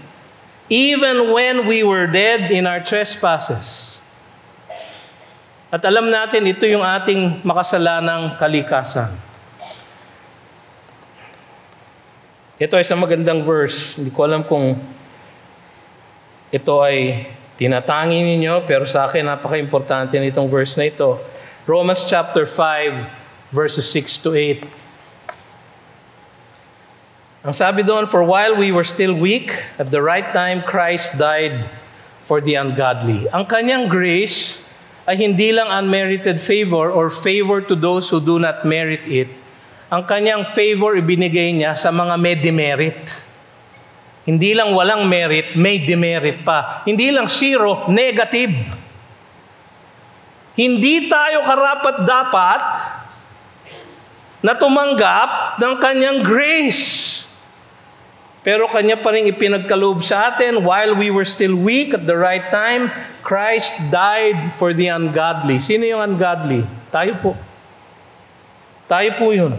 even when we were dead in our trespasses. At alam natin, ito yung ating makasalanang kalikasan. Ito ay isang magandang verse. Hindi ko alam kung ito ay tinatangi ninyo, pero sa akin napaka-importante nitong verse na ito. Romans chapter 5, verses 6-8. Ang sabi doon, for while we were still weak, at the right time, Christ died for the ungodly. Ang kanyang grace ay hindi lang unmerited favor or favor to those who do not merit it. Ang kanyang favor ibinigay niya sa mga may demerit. Hindi lang walang merit, may demerit pa. Hindi lang zero, negative. Hindi tayo karapat-dapat na tumanggap ng kanyang grace. Pero kanya pa rin ipinagkaloob sa atin, while we were still weak at the right time, Christ died for the ungodly. Sino yung ungodly? Tayo po. Tayo po yun.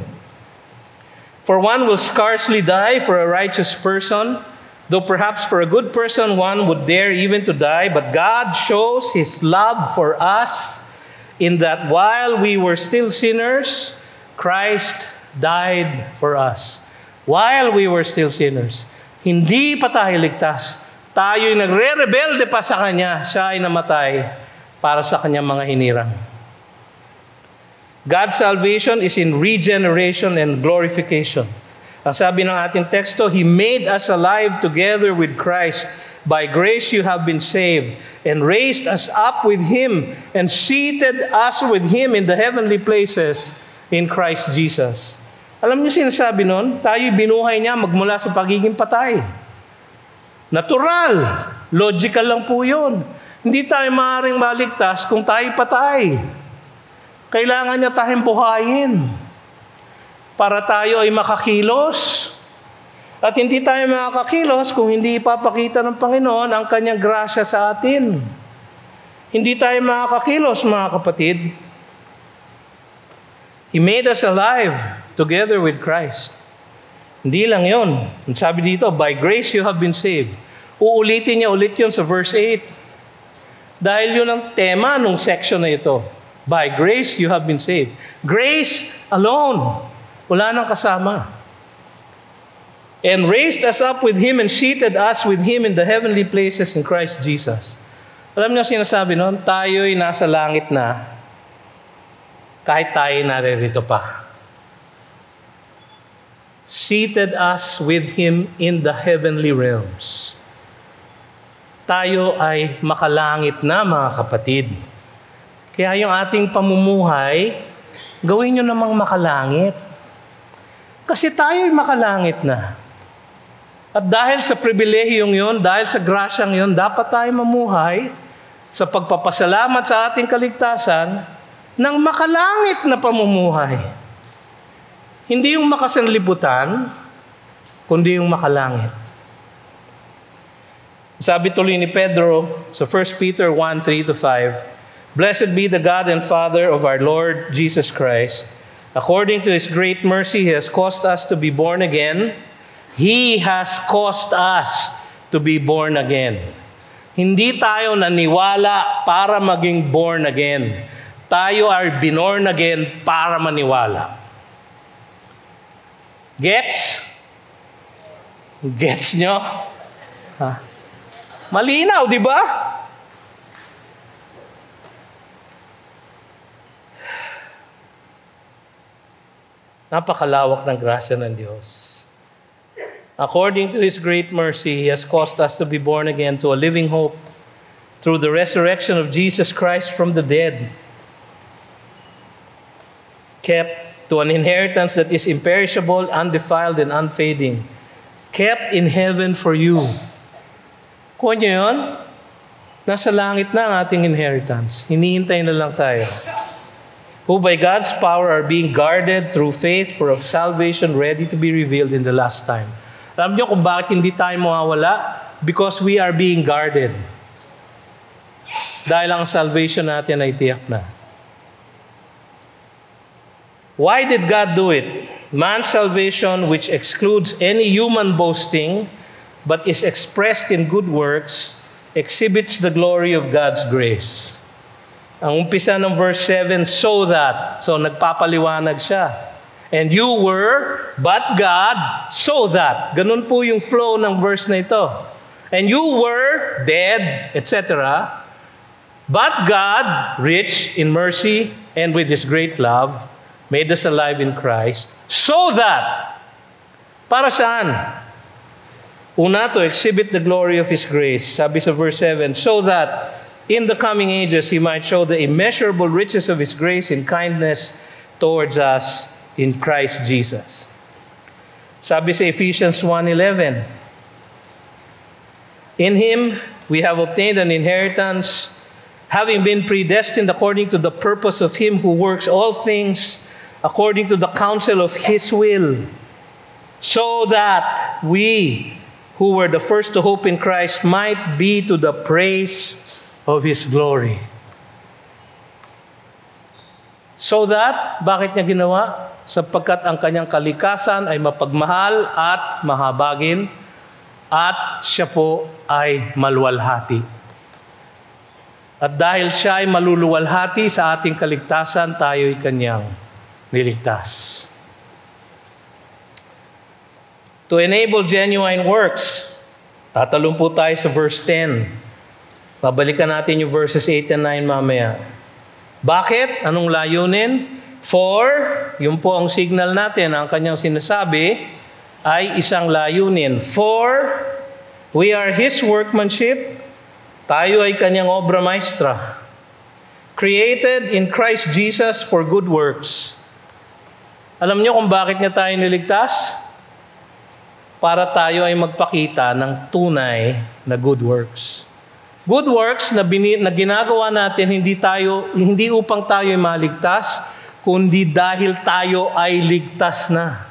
For one will scarcely die for a righteous person, though perhaps for a good person one would dare even to die, but God shows His love for us in that while we were still sinners, Christ died for us. While we were still sinners. Hindi pa tayo ligtas. Tayo'y nagre-rebelde pa sa Kanya. Siya ay namatay para sa Kanyang mga hinirang. God's salvation is in regeneration and glorification. Ang sabi ng ating teksto, He made us alive together with Christ. By grace you have been saved, and raised us up with Him, and seated us with Him in the heavenly places in Christ Jesus. Alam niyo sinasabi nun, tayo'y binuhay niya magmula sa pagiging patay. Natural. Logical lang po yun. Hindi tayo maaaring maligtas kung tayo'y patay. Kailangan niya tayong buhayin para tayo ay makakilos. At hindi tayo makakakilos kung hindi ipapakita ng Panginoon ang kanyang grasya sa atin. Hindi tayo makakakilos, mga kapatid. He made us alive together with Christ. Hindi lang yun. Ang sabi dito, by grace you have been saved. Uulitin niya ulit yun sa verse 8. Dahil yun ang tema nung section na ito. By grace you have been saved. Grace alone. Wala nang kasama. And raised us up with Him and seated us with Him in the heavenly places in Christ Jesus. Alam niyo sinasabi nun, tayo'y nasa langit na kahit tayo naririto pa. Seated us with Him in the heavenly realms. Tayo ay makalangit na, mga kapatid. Kaya yung ating pamumuhay, gawin nyo namang makalangit. Kasi tayo ay makalangit na. At dahil sa pribilehiyong yun, dahil sa grasyang yun, dapat tayo mamuhay sa pagpapasalamat sa ating kaligtasan ng makalangit na pamumuhay. Hindi yung makasanlibutan, kundi yung makalangit. Sabi tuloy ni Pedro sa 1 Peter 1:3-5, Blessed be the God and Father of our Lord Jesus Christ. According to His great mercy, He has caused us to be born again. He has caused us to be born again. Hindi tayo naniwala para maging born again. Tayo are binorn again para maniwala. Gets? Gets nyo? Ha? Malinaw, di ba? Napakalawak ng grasya ng Diyos. According to His great mercy, He has caused us to be born again to a living hope through the resurrection of Jesus Christ from the dead, kept to an inheritance that is imperishable, undefiled, and unfading, kept in heaven for you. Kuha niyo yun? Nasa langit na ang ating inheritance. Hinihintay na lang tayo. Who by God's power are being guarded through faith for a salvation ready to be revealed in the last time. Alam niyo kung bakit hindi tayo mawawala? Because we are being guarded. Dahil ang salvation natin ay tiyak na. Why did God do it? Man's salvation, which excludes any human boasting, but is expressed in good works, exhibits the glory of God's grace. Ang umpisa ng verse 7, so that. So nagpapaliwanag siya. And you were, but God, so that. Ganun po yung flow ng verse na ito. And you were dead, etc. But God, rich in mercy and with His great love, made us alive in Christ, so that Para saan? Una, to exhibit the glory of His grace. Sabi sa verse 7, so that in the coming ages He might show the immeasurable riches of His grace and kindness towards us in Christ Jesus. Sabi sa Ephesians 1:11, in Him we have obtained an inheritance, having been predestined according to the purpose of Him who works all things according to the counsel of His will, so that we who were the first to hope in Christ might be to the praise of His glory. So that, bakit niya ginawa? Sapagkat ang kanyang kalikasan ay mapagmahal at mahabagin, at siya po ay maluwalhati. At dahil siya ay maluluwalhati sa ating kaligtasan, tayo'y kanyang niligtas. To enable genuine works, tatalong po tayo sa verse 10. Babalikan natin yung verses 8 and 9 mamaya. Bakit? Anong layunin? For, yun po ang signal natin, ang kanyang sinasabi ay isang layunin. For, we are His workmanship, tayo ay kanyang obra maestra, created in Christ Jesus for good works. Alam niyo kung bakit niya tayo niligtas? Para tayo ay magpakita ng tunay na good works. Good works na ginagawa natin hindi upang tayo ay maligtas, kundi dahil tayo ay ligtas na.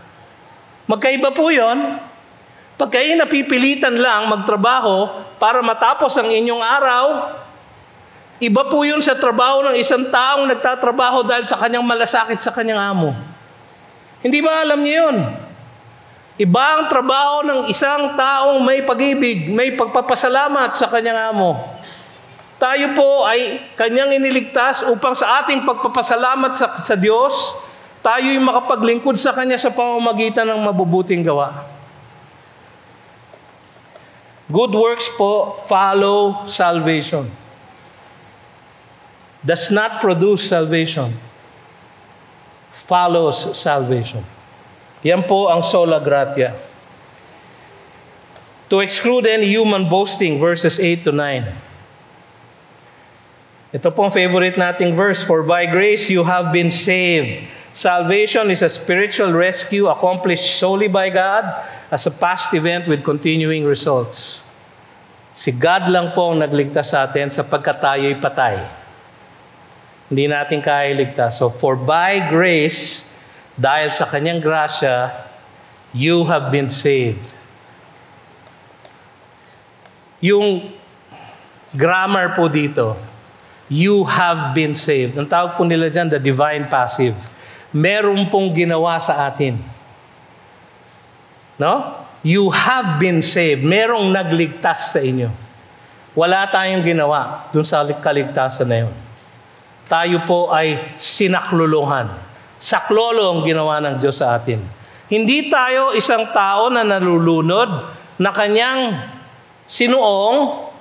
Magkaiba po 'yon. Pag kayo napipilitan lang magtrabaho para matapos ang inyong araw, iba po 'yun sa trabaho ng isang taong nagtatrabaho dahil sa kanyang malasakit sa kanyang amo. Hindi ba alam niyo 'yun? Iba ang trabaho ng isang taong may pag-ibig, may pagpapasalamat sa kanyang amo. Tayo po ay kanyang iniligtas upang sa ating pagpapasalamat sa Diyos, tayo'y makapaglingkod sa Kanya sa pamamagitan ng mabubuting gawa. Good works po follow salvation. Does not produce salvation. Follows salvation. Yan po ang sola gratia. To exclude any human boasting, verses 8 to 9. Ito pong favorite nating verse, for by grace you have been saved. Salvation is a spiritual rescue accomplished solely by God as a past event with continuing results. Si God lang po ang nagligtas sa atin sapagkat tayo'y patay. Hindi natin kaya iligtas. So for by grace, dahil sa kanyang grasya, you have been saved. Yung grammar po dito, you have been saved. Ang tawag po nila dyan, the divine passive. Meron pong ginawa sa atin. No? You have been saved. Merong nagligtas sa inyo. Wala tayong ginawa dun sa kaligtasan na yun. Tayo po ay sinakluluhan. Saklolo ang ginawa ng Diyos sa atin. Hindi tayo isang tao na nalulunod, na kanyang sinuong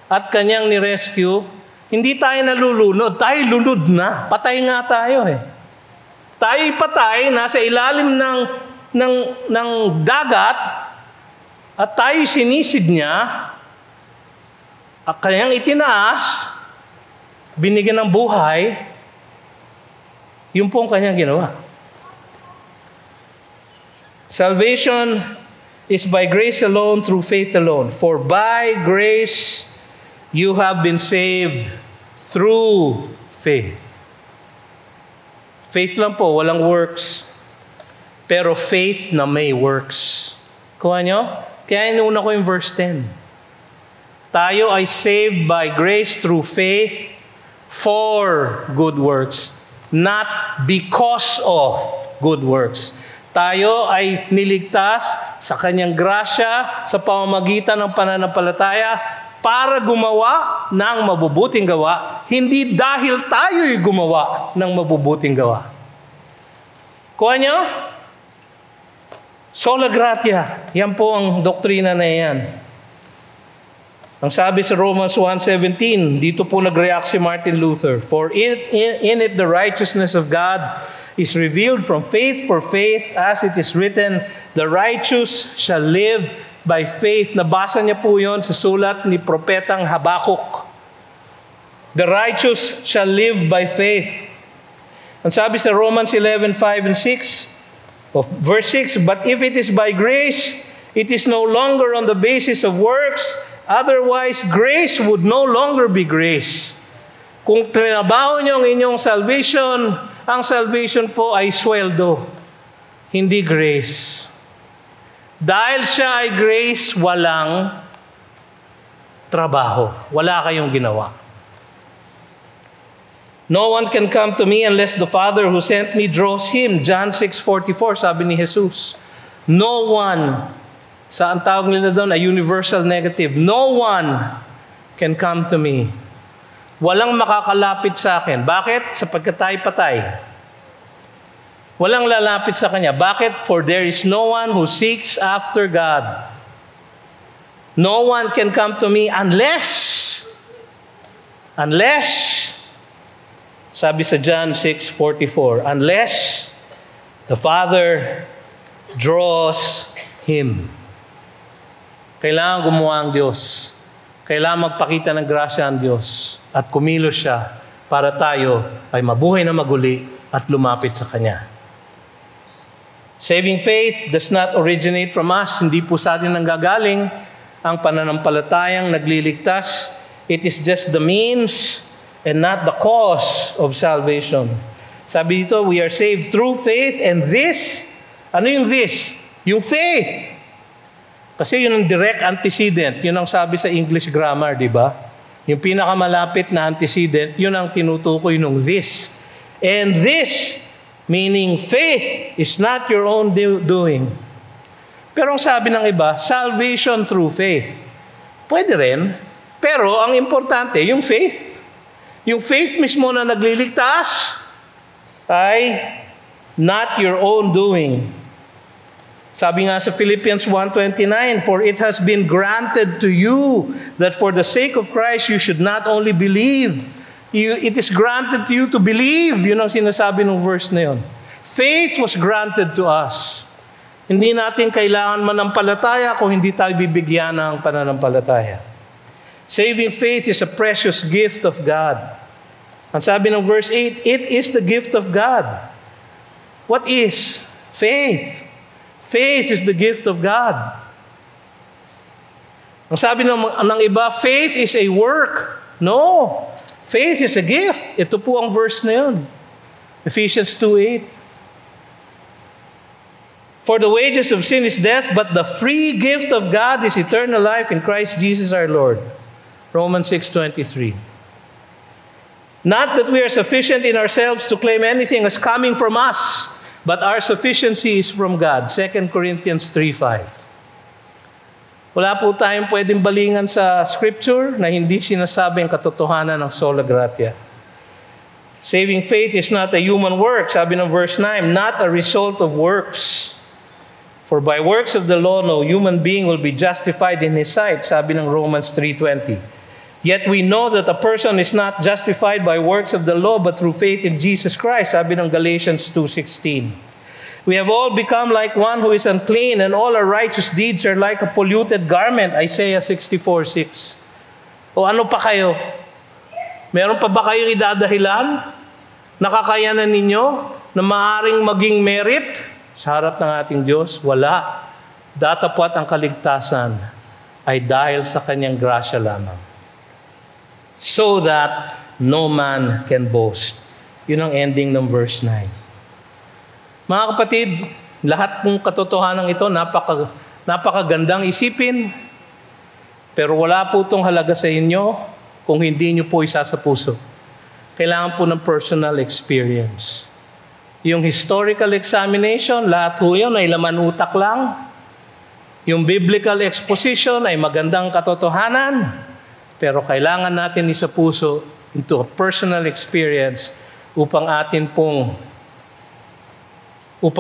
at kanyang nirescue. Hindi tayo nalulunod, tayo lunod na. Patay nga tayo eh. Tayo'y patay, nasa ilalim ng dagat, at tayo'y sinisid niya, at kanyang itinaas, binigyan ng buhay. Yung pong kanyang ginawa. Salvation is by grace alone, through faith alone. For by grace you have been saved through faith. Faith lang po, walang works. Pero faith na may works. Kuha nyo? Kaya inuna ko yung verse 10. Tayo ay saved by grace through faith for good works. Not because of good works. Tayo ay niligtas sa kanyang grasya sa pamamagitan ng pananampalataya para gumawa ng mabubuting gawa, hindi dahil tayo'y gumawa ng mabubuting gawa. Kuha nyo? Sola gratia. Yan po ang doktrina na yan. Ang sabi sa Romans 1:17, dito po nag-react si Martin Luther, for in it the righteousness of God is revealed from faith for faith, as it is written, the righteous shall live by faith. Nabasa niya po yun sa sulat ni Propetang Habakuk. The righteous shall live by faith. Ang sabi sa Romans 11:5 and 6, of verse 6, but if it is by grace, it is no longer on the basis of works, otherwise grace would no longer be grace. Kung trinabaho niyo ang inyong salvation, ang salvation po ay sweldo, hindi grace. Dahil siya ay grace, walang trabaho. Wala kayong ginawa. No one can come to me unless the Father who sent me draws him. John 6:44, sabi ni Jesus. No one, saan tawag nila doon? A universal negative. No one can come to me. Walang makakalapit sa akin. Bakit? Sapagkat tayo patay. Walang lalapit sa Kanya. Bakit? For there is no one who seeks after God. No one can come to me unless, sabi sa John 6:44, unless the Father draws him. Kailangan gumawa ang Diyos. Kailangan magpakita ng grasya ang Diyos at kumilos siya para tayo ay mabuhay na maguli at lumapit sa Kanya. Saving faith does not originate from us. Hindi po sa atin nanggagaling ang pananampalatayang nagliligtas. It is just the means and not the cause of salvation. Sabi dito, we are saved through faith, and this, ano yung this? Yung faith. Kasi yun ang direct antecedent. Yun ang sabi sa English grammar, di ba? Yung pinakamalapit na antecedent, yun ang tinutukoy nung this. And this, meaning faith, is not your own doing. Pero ang sabi ng iba, salvation through faith. Pwede rin, pero ang importante, yung faith. Yung faith mismo na nagliligtas ay not your own doing. Sabi nga sa Philippians 1:29, for it has been granted to you that for the sake of Christ you should not only believe, it is granted to you to believe. Yun ang sinasabi ng verse na yun. Faith was granted to us. Hindi natin kailangan manampalataya kung hindi tayo bibigyan ng pananampalataya. Saving faith is a precious gift of God. Ang sabi ng verse 8, it is the gift of God. What is? Faith. Faith is the gift of God. Ang sabi ng iba, faith is a work. No. Faith is a gift. Ito po ang verse na yun. Ephesians 2:8. For the wages of sin is death, but the free gift of God is eternal life in Christ Jesus our Lord. Romans 6:23. Not that we are sufficient in ourselves to claim anything as coming from us, but our sufficiency is from God. 2 Corinthians 3:5. Wala po tayong pwedeng balingan sa Scripture na hindi sinasabi ang katotohanan ng sola gratia. Saving faith is not a human work, sabi ng verse 9, not a result of works. For by works of the law, no human being will be justified in his sight, sabi ng Romans 3:20. Yet we know that a person is not justified by works of the law, but through faith in Jesus Christ, sabi ng Galatians 2:16. We have all become like one who is unclean, and all our righteous deeds are like a polluted garment, Isaiah 64:6. O ano pa kayo? Meron pa ba kayong idadahilan? Nakakayanan ninyo na maaaring maging merit sa harap ng ating Diyos? Wala. Datapwat ang kaligtasan ay dahil sa Kanyang grasya lamang. So that no man can boast. Yun ang ending ng verse 9. Mga kapatid, lahat ng katotohanan ito, napakagandang isipin, pero wala po itong halaga sa inyo kung hindi nyo po isa sa puso. Kailangan po ng personal experience. Yung historical examination, lahat po yun ay laman utak lang. Yung biblical exposition ay magandang katotohanan, pero kailangan natin isa puso into a personal experience upang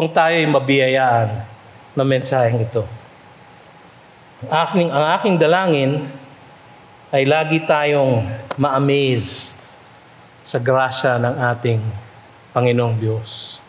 tayo ay mabiyayaan ng mensaheng ito. Ang aking dalangin ay lagi tayong ma-amaze sa grasya ng ating Panginoong Diyos.